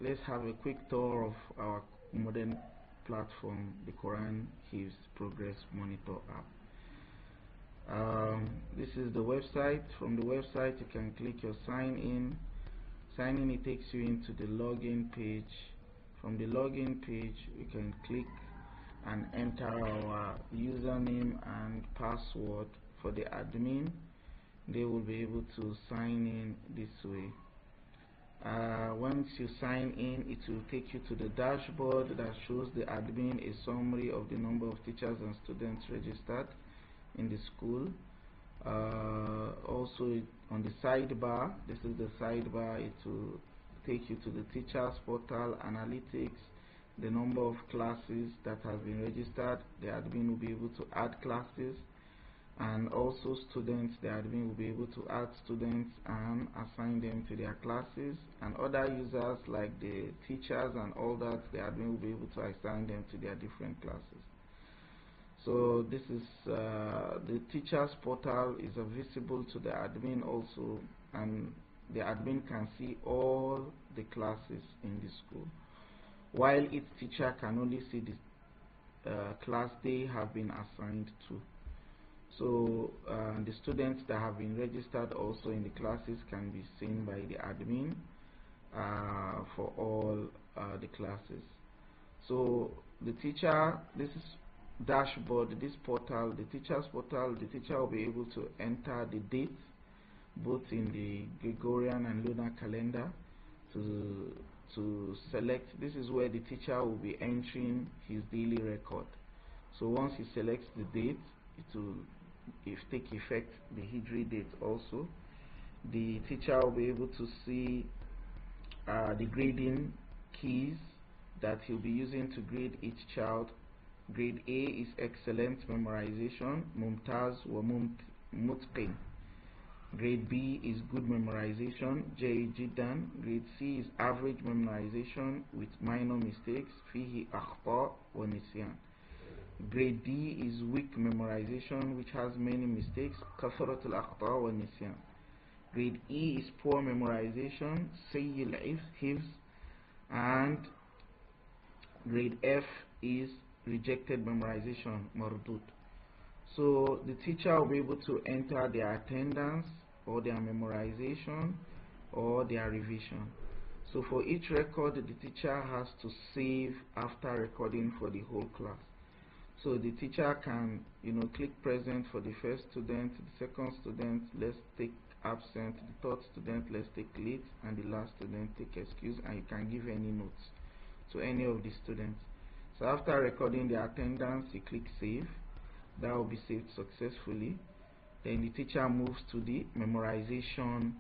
let's have a quick tour of our modern platform, the Quran Hifz Progress Monitor app. This is the website. From the website, you can click your sign in. Sign in, it takes you into the login page. From the login page, you can click and enter our username and password. For the admin, they will be able to sign in this way. Once you sign in, it will take you to the dashboard that shows the admin a summary of the number of teachers and students registered in the school. Also on the sidebar, this is the sidebar, it will take you to the teachers portal, analytics, the number of classes that have been registered. The admin will be able to add classes, and also students. The admin will be able to add students and assign them to their classes, and other users like the teachers and all that, the admin will be able to assign them to their different classes. So this is the teachers portal is visible to the admin also, and the admin can see all the classes in the school, while each teacher can only see the class they have been assigned to. So the students that have been registered also in the classes can be seen by the admin for all the classes. So the teacher, this is dashboard, this portal, the teachers portal, the teacher will be able to enter the dates both in the Gregorian and lunar calendar to select. This is where the teacher will be entering his daily record. So once he selects the date, it will take effect the Hijri date also. The teacher will be able to see the grading keys that he'll be using to grade each child. Grade A is excellent memorization, Mumtaz wa Mutqin. Grade B is good memorization, Jayyid Jiddan. Grade C is average memorization with minor mistakes, Fihi Akhta wa Nisyan. Grade D is weak memorization which has many mistakes, Kathrat al-Akhta wa Nisyan. Grade E is poor memorization, Sayyi al-Hifz. And grade F is rejected memorization, Mardud. So the teacher will be able to enter their attendance or their memorization or their revision. So for each record, the teacher has to save after recording for the whole class. So the teacher can, click present for the first student, the second student, let's take absent, the third student, let's take late, and the last student, take excuse, and you can give any notes to any of the students. So after recording the attendance, you click save. That will be saved successfully. Then the teacher moves to the memorization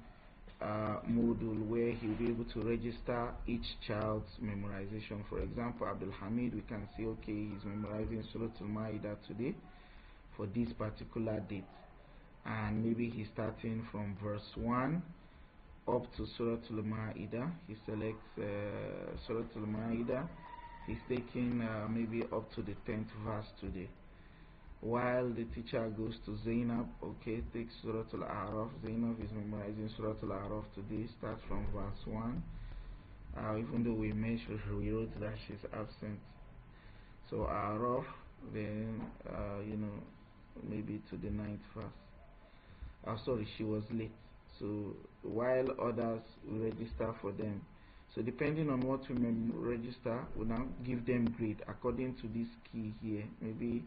module, where he will be able to register each child's memorization. For example, Abdul Hamid, we can see, okay, he's memorizing Surah Al-Ma'idah today for this particular date, and maybe he's starting from verse 1 up to Surah Al-Ma'idah. He selects Surah Al-Ma'idah. He's taking maybe up to the 10th verse today. While the teacher goes to Zainab, okay, takes Surah Al-A'raf. Zainab is memorizing Surah Al-A'raf today, starts from verse 1. Even though we wrote that she's absent. So A'raf, then, maybe to the 9th verse. Sorry, she was late. So while others will register for them. So depending on what we register, we'll now give them grade according to this key here. Maybe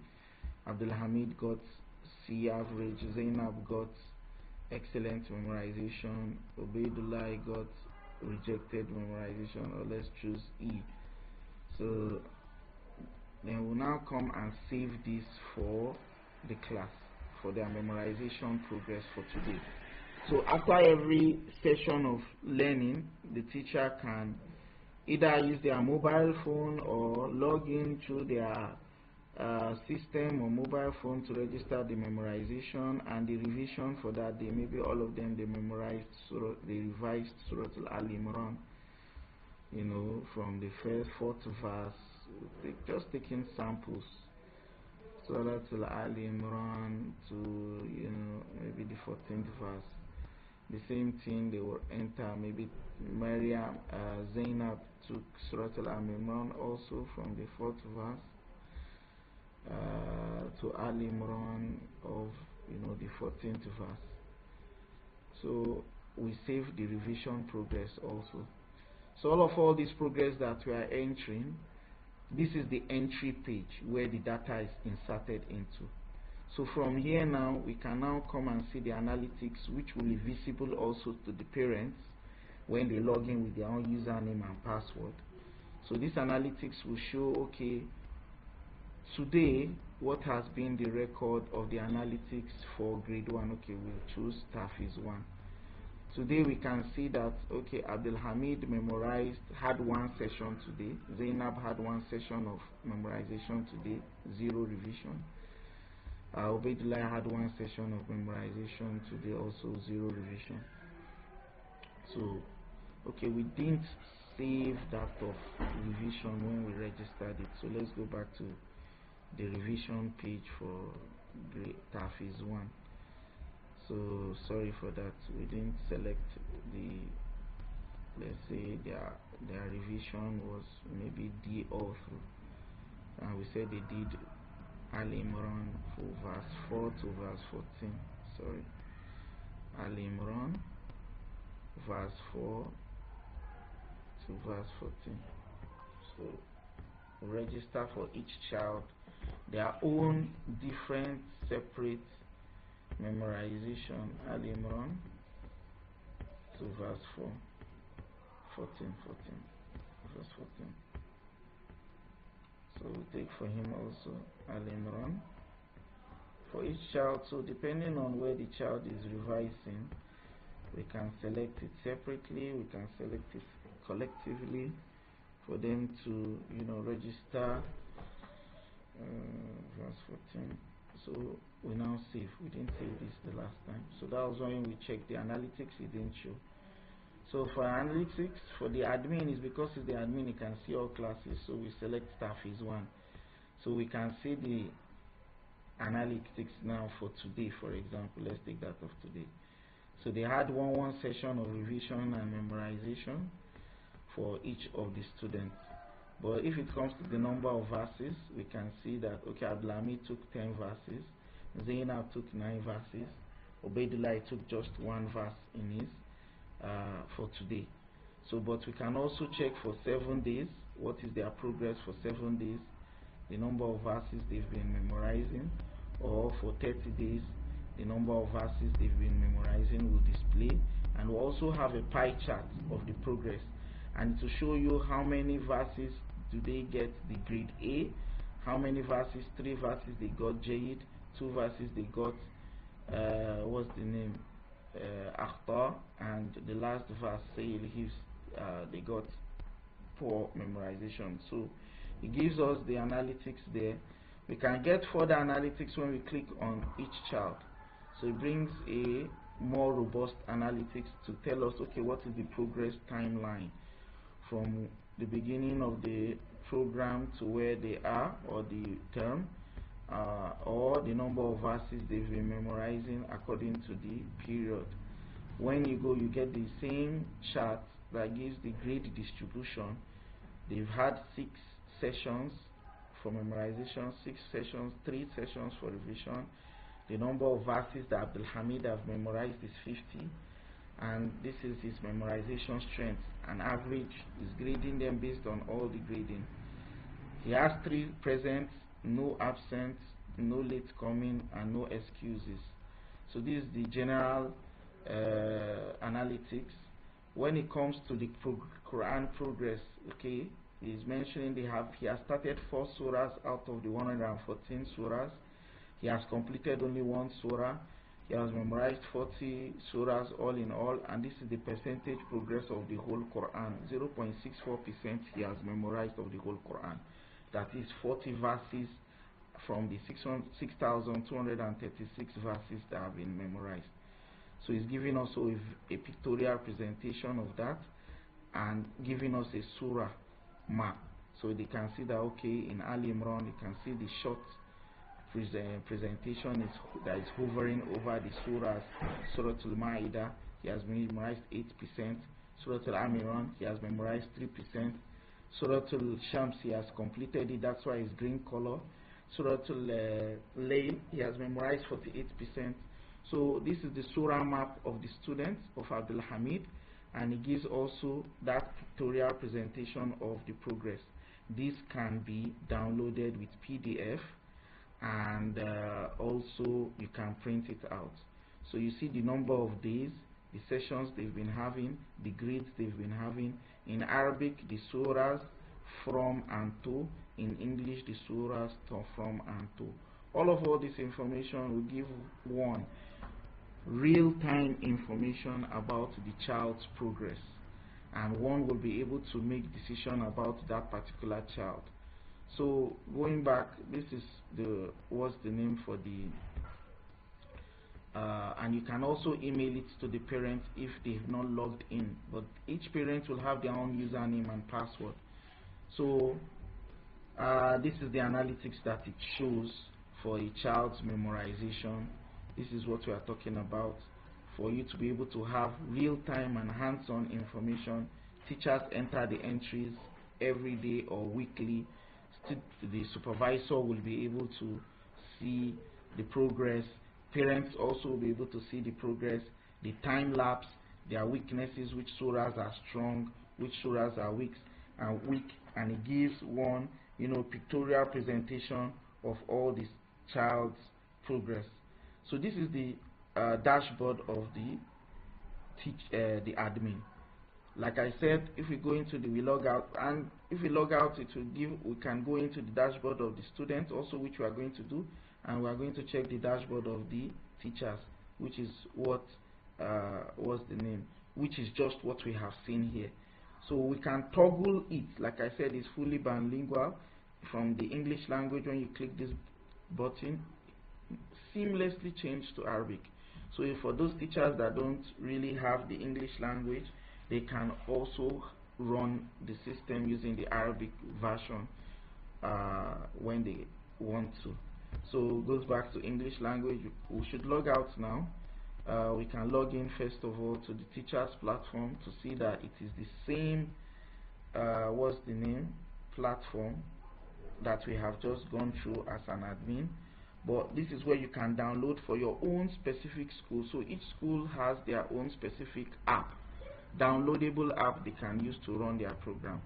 Abdul Hamid got C average, Zainab got excellent memorization, Ubaidullah got rejected memorization, or let's choose E. So then we'll now come and save this for the class, for their memorization progress for today. So after every session of learning, the teacher can either use their mobile phone or log in through their system or mobile phone to register the memorization and the revision for that day. Maybe all of them, they memorized they revised Surah Al-Imran, from the first 4th verse, just taking samples. Surah Al-Imran to maybe the 14th verse. The same thing, they will enter. Maybe Maryam, Zainab took Surah Al-Imran also from the 4th verse to Al Imran of the 14th verse. So we save the revision progress also. So all this progress that we are entering, this is the entry page where the data is inserted into. So from here now, we can now come and see the analytics, which will be visible also to the parents when they log in with their own username and password. So this analytics will show, okay, today what has been the record of the analytics for grade 1. Okay, we'll choose Tafiz 1. Today we can see that, okay, Abdul Hamid had one session today. Zainab had one session of memorization today, 0 revision. Ubaidullah had one session of memorization today, also 0 revision. So, okay, we didn't save that of revision when we registered it. So let's go back to the revision page for Tafiz 1. So sorry for that, we didn't select let's say their revision was maybe D all through, and we said they did Al Imran for verse 4 to verse 14. Sorry, Al Imran verse 4 to verse 14. So register for each child their own different separate memorization. Al Imran to verse 4, 14, verse 14. So we take for him also Al Imran for each child. So depending on where the child is revising, we can select it separately, we can select it collectively for them to register. Verse 14. So we now save. We didn't save this the last time. So that was when we checked the analytics, it didn't show. So for analytics, for the admin, is because it's the admin, you can see all classes. So we select Tafiz 1. So we can see the analytics now for today, for example. Let's take that of today. So they had one session of revision and memorization for each of the students. But if it comes to the number of verses, we can see that, okay, Abdulhamid took 10 verses, Zainab took 9 verses, Ubaidullah took just 1 verse in his for today. So, but we can also check for 7 days, what is their progress for 7 days, the number of verses they've been memorizing, or for 30 days, the number of verses they've been memorizing will display, and we'll also have a pie chart of the progress, and to show you how many verses do they get the grade A, how many verses, 3 verses they got Jayid, 2 verses they got what's the name, Akhtar, and the last verse say they got poor memorization. So it gives us the analytics there. We can get further analytics when we click on each child. So it brings a more robust analytics to tell us, okay, what is the progress timeline from the beginning of the program to where they are, or the term, or the number of verses they've been memorizing according to the period. When you go, you get the same chart that gives the grade distribution. They've had 6 sessions for memorization, 6 sessions, 3 sessions for revision. The number of verses that Abdul Hamid have memorized is 50, and this is his memorization strength. An average is grading them based on all the grading. He has 3 presents, no absent, no late coming, and no excuses. So this is the general analytics. When it comes to the Quran progress, okay, he's mentioning he has started 4 surahs out of the 114 surahs. He has completed only 1 surah. He has memorized 40 surahs all in all, and this is the percentage progress of the whole Quran. 0.64% he has memorized of the whole Quran. That is 40 verses from the 6,236 verses that have been memorized. So he's giving us a pictorial presentation of that, and giving us a surah map. So they can see that, okay, in Al Imran, you can see the short presentation that is hovering over the surahs, Surah Al-Ma'idah, he has memorized 8%. Surah Al-Imran, he has memorized 3%. Surah Al-Shams, he has completed it, that's why it's green color. Surah Al-Layl, he has memorized 48%. So this is the surah map of the students of Abdul Hamid, and it gives also that pictorial presentation of the progress. This can be downloaded with PDF, and also you can print it out. So you see the number of days, the sessions they've been having, the grades they've been having. In Arabic, the surahs from and to. In English, the surahs from and to. All this information will give one real-time information about the child's progress, and one will be able to make decision about that particular child. So going back, this is what's the name for the and you can also email it to the parents if they have not logged in, but each parent will have their own username and password. So this is the analytics that it shows for a child's memorization. This is what we are talking about. For you to be able to have real-time and hands-on information, teachers enter the entries every day or weekly. The supervisor will be able to see the progress. Parents also will be able to see the progress, the time lapse, their weaknesses, which surahs are strong, which surahs are weak, and it gives one, pictorial presentation of all this child's progress. So this is the dashboard of the admin. Like I said, if we go into we log out, and if we log out, it will give. We can go into the dashboard of the students also, which we are going to do, and we are going to check the dashboard of the teachers, which is what's the name, which is just what we have seen here. So we can toggle it. Like I said, it's fully bilingual from the English language. When you click this button, seamlessly change to Arabic. So for those teachers that don't really have the English language, they can also run the system using the Arabic version when they want to. So it goes back to English language. We should log out now. We can log in first of all to the teachers platform to see that it is the same what's the name platform that we have just gone through as an admin. But this is where you can download for your own specific school. So each school has their own specific app, downloadable app they can use to run their program.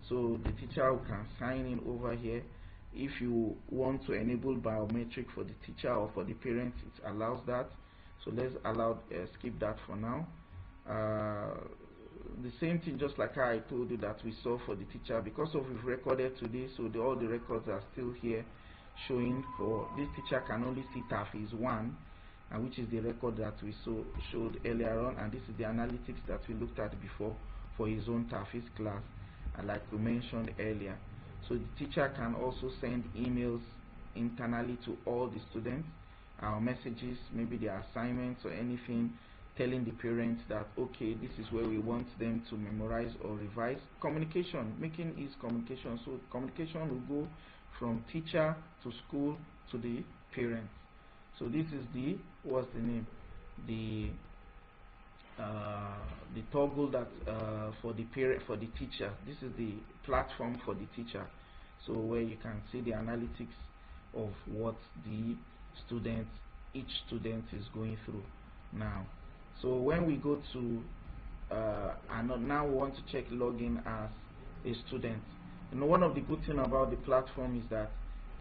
So the teacher can sign in over here. If you want to enable biometric for the teacher or for the parents, it allows that. So let's skip that for now. The same thing, just like I told you that we saw for the teacher, because of we've recorded today, so all the records are still here showing. For this teacher can only see Tafiz 1, and which is the record that we showed earlier on, and this is the analytics that we looked at before for his own Tafiz class, and like we mentioned earlier. So the teacher can also send emails internally to all the students, messages, maybe their assignments or anything, telling the parents that okay, this is where we want them to memorize or revise. Communication, making is communication. So communication will go from teacher to school to the parents. So this is what's the name, the toggle that for the teacher. This is the platform for the teacher. So where you can see the analytics of what each student is going through now. So when we go to and now we want to check login as a student. One of the good things about the platform is that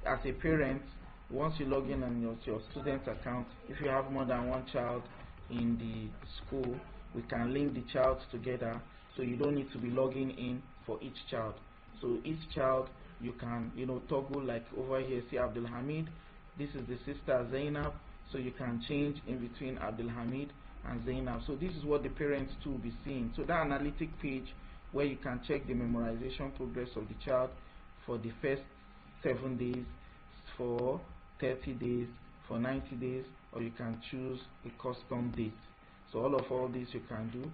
as a parent, once you log in on your student account, if you have more than one child in the school, we can link the child together, so you don't need to be logging in for each child. So each child you can toggle, like over here, see Abdul Hamid, this is the sister Zainab, so you can change in between Abdul Hamid and Zainab. So this is what the parents too will be seeing. So that analytic page where you can check the memorization progress of the child for the first 7 days, for 30 days, for 90 days, or you can choose a custom date. So all this you can do.